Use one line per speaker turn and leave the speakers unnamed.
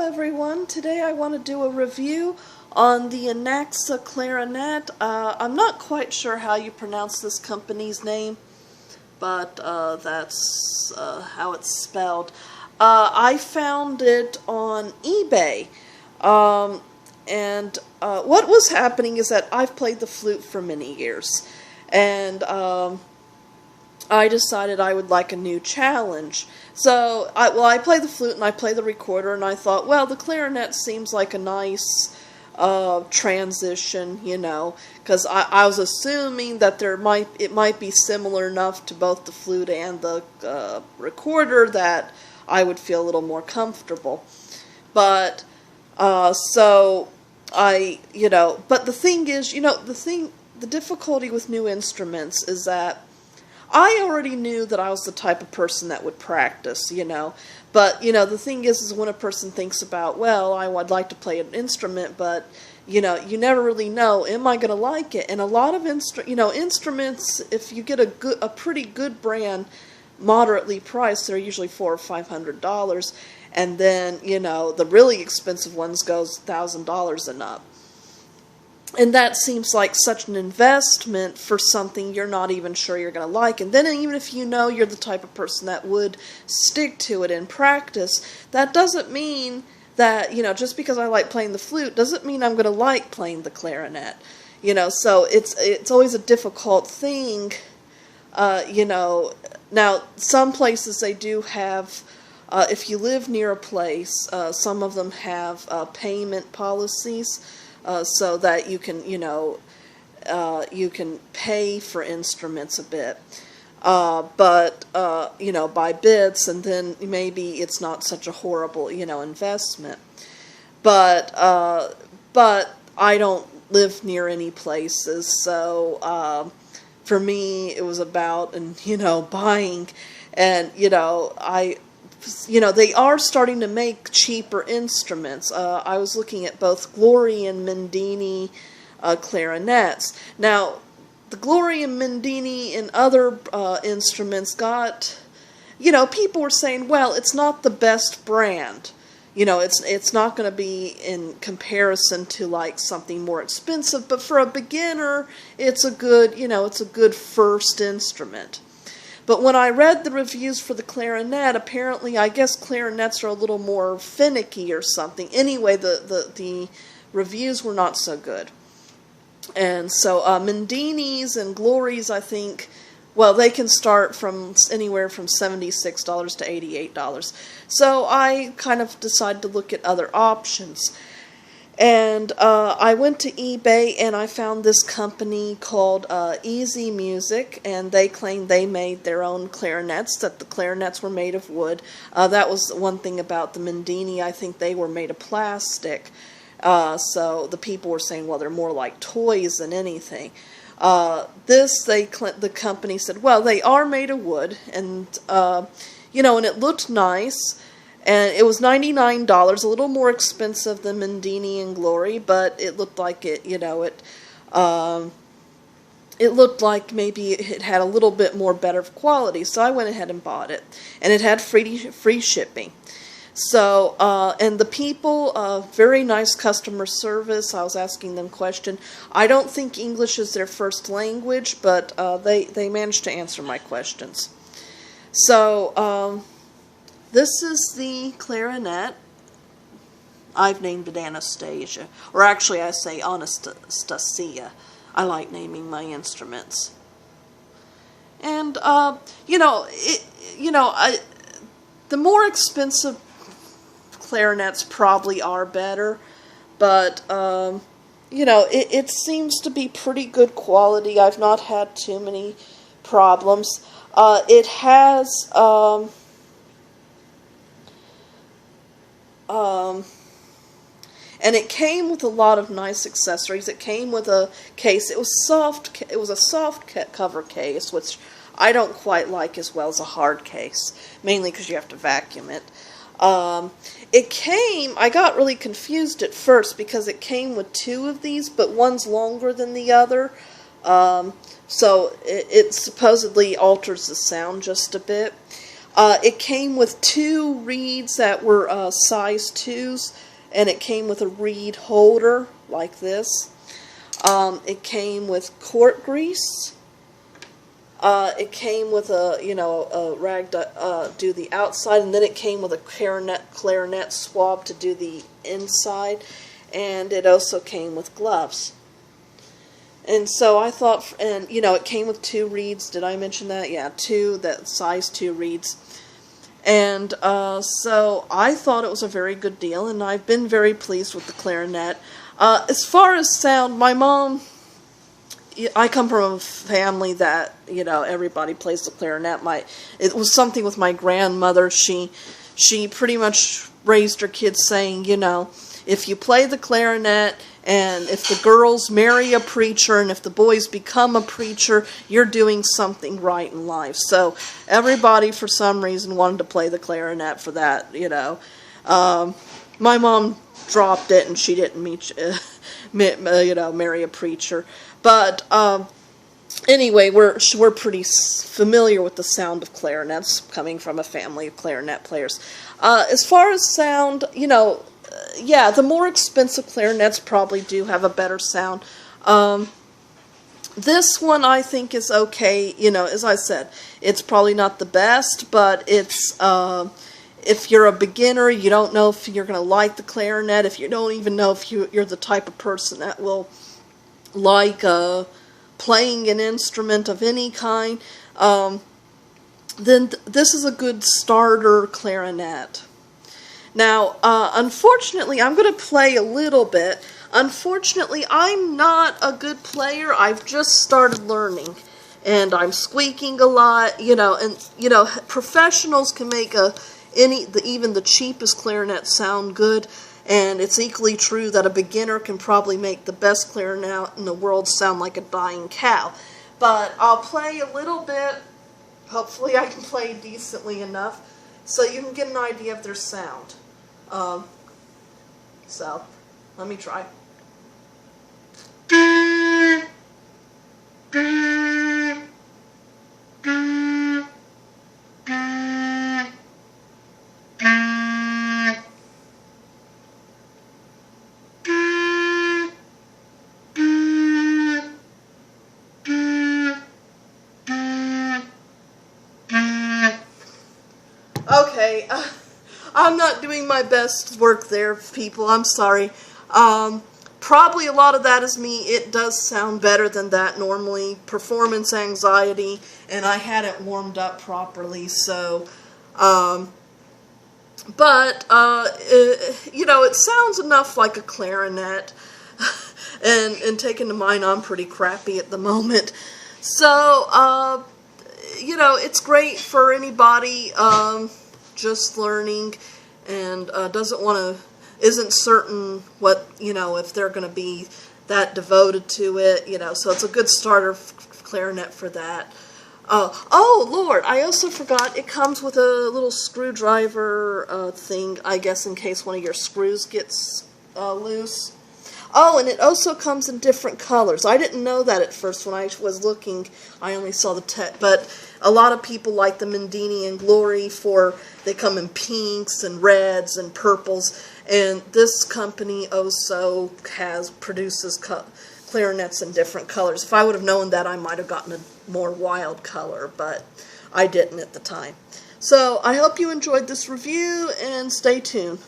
everyone. Today I want to do a review on the Anaxa Clarinet. I'm not quite sure how you pronounce this company's name, but that's how it's spelled. I found it on eBay, and what was happening is that I've played the flute for many years, and I decided I would like a new challenge. So, I play the flute and I play the recorder, and I thought, well, the clarinet seems like a nice transition, you know, because I was assuming that it might be similar enough to both the flute and the recorder that I would feel a little more comfortable. But but the thing is, the difficulty with new instruments is that I already knew that I was the type of person that would practice, But, the thing is when a person thinks about, well, I would like to play an instrument, but, you never really know, am I going to like it? And a lot of instruments, if you get a pretty good brand, moderately priced, they're usually $400 or $500. And then, the really expensive ones goes $1,000 and up. And that seems like such an investment for something you're not even sure you're going to like. And then even if you're the type of person that would stick to it in practice, that doesn't mean that, just because I like playing the flute, doesn't mean I'm going to like playing the clarinet. So it's always a difficult thing, Now, some places they do have, if you live near a place, some of them have payment policies. So that you can, you can pay for instruments a bit, by bits, and then maybe it's not such a horrible, investment. But I don't live near any places, so for me it was about, buying, and they are starting to make cheaper instruments. I was looking at both Glory and Mendini clarinets. Now, the Glory and Mendini and other instruments got, people were saying, well, it's not the best brand. It's not going to be in comparison to like something more expensive, but for a beginner, it's a good first instrument. But when I read the reviews for the clarinet, apparently, I guess clarinets are a little more finicky or something. Anyway, the reviews were not so good. And so Mendini's and Glory's, I think, well, they can start from anywhere from $76 to $88. So I kind of decided to look at other options. And I went to eBay and I found this company called ezmusic, and they claimed they made their own clarinets, that the clarinets were made of wood. That was one thing about the Mendini. I think they were made of plastic. So the people were saying, well, they're more like toys than anything. The company said, well, they are made of wood, and, and it looked nice. And it was $99, a little more expensive than Mendini and Glory, but it looked like it looked like maybe it had a little bit more better quality. So I went ahead and bought it, and it had free shipping. So and the people, very nice customer service. I was asking them questions. I don't think English is their first language, but they managed to answer my questions. So. This is the clarinet. I've named it Anastasia. Or actually I say Anastasia. I like naming my instruments. And, the more expensive clarinets probably are better. But, it seems to be pretty good quality. I've not had too many problems. It has... and it came with a lot of nice accessories. It came with a case. It was soft. It was a soft cover case, which I don't quite like as well as a hard case, mainly because you have to vacuum it. I got really confused at first because it came with two of these, but one's longer than the other. So it supposedly alters the sound just a bit. It came with 2 reeds that were size 2s, and it came with a reed holder like this. It came with cork grease. It came with a rag to do the outside, and then it came with a clarinet swab to do the inside, and it also came with gloves. And so I thought, and it came with 2 reeds. Did I mention that? Yeah, 2, that size 2 reeds. And so I thought it was a very good deal, and I've been very pleased with the clarinet. As far as sound, my mom, I come from a family that, everybody plays the clarinet. It was something with my grandmother. She pretty much raised her kids saying, if you play the clarinet, and if the girls marry a preacher, and if the boys become a preacher, you're doing something right in life. So everybody, for some reason, wanted to play the clarinet for that, My mom dropped it, and she didn't marry a preacher. But anyway, we're pretty familiar with the sound of clarinets, coming from a family of clarinet players. As far as sound, yeah, the more expensive clarinets probably do have a better sound. This one I think is okay. As I said, it's probably not the best, but it's if you're a beginner, you don't know if you're going to like the clarinet, if you don't even know if you're the type of person that will like playing an instrument of any kind, then this is a good starter clarinet. Now, unfortunately, I'm going to play a little bit. Unfortunately, I'm not a good player. I've just started learning, and I'm squeaking a lot, professionals can make even the cheapest clarinet sound good, and it's equally true that a beginner can probably make the best clarinet in the world sound like a dying cow. But I'll play a little bit. Hopefully I can play decently enough so you can get an idea of their sound. So, let me try. Okay, I'm not doing my best work there, people. I'm sorry. Probably a lot of that is me. It does sound better than that normally. Performance anxiety, and I hadn't warmed up properly, so... it sounds enough like a clarinet. and taken to mind, I'm pretty crappy at the moment. So, it's great for anybody just learning and isn't certain what, if they're going to be that devoted to it, so it's a good starter clarinet for that. Oh, Lord, I also forgot, it comes with a little screwdriver thing, I guess, in case one of your screws gets loose. Oh, and it also comes in different colors. I didn't know that at first when I was looking. I only saw the text, but a lot of people like the Mendini and Glory they come in pinks and reds and purples, and this company also produces clarinets in different colors. If I would have known that, I might have gotten a more wild color, but I didn't at the time. So I hope you enjoyed this review, and stay tuned.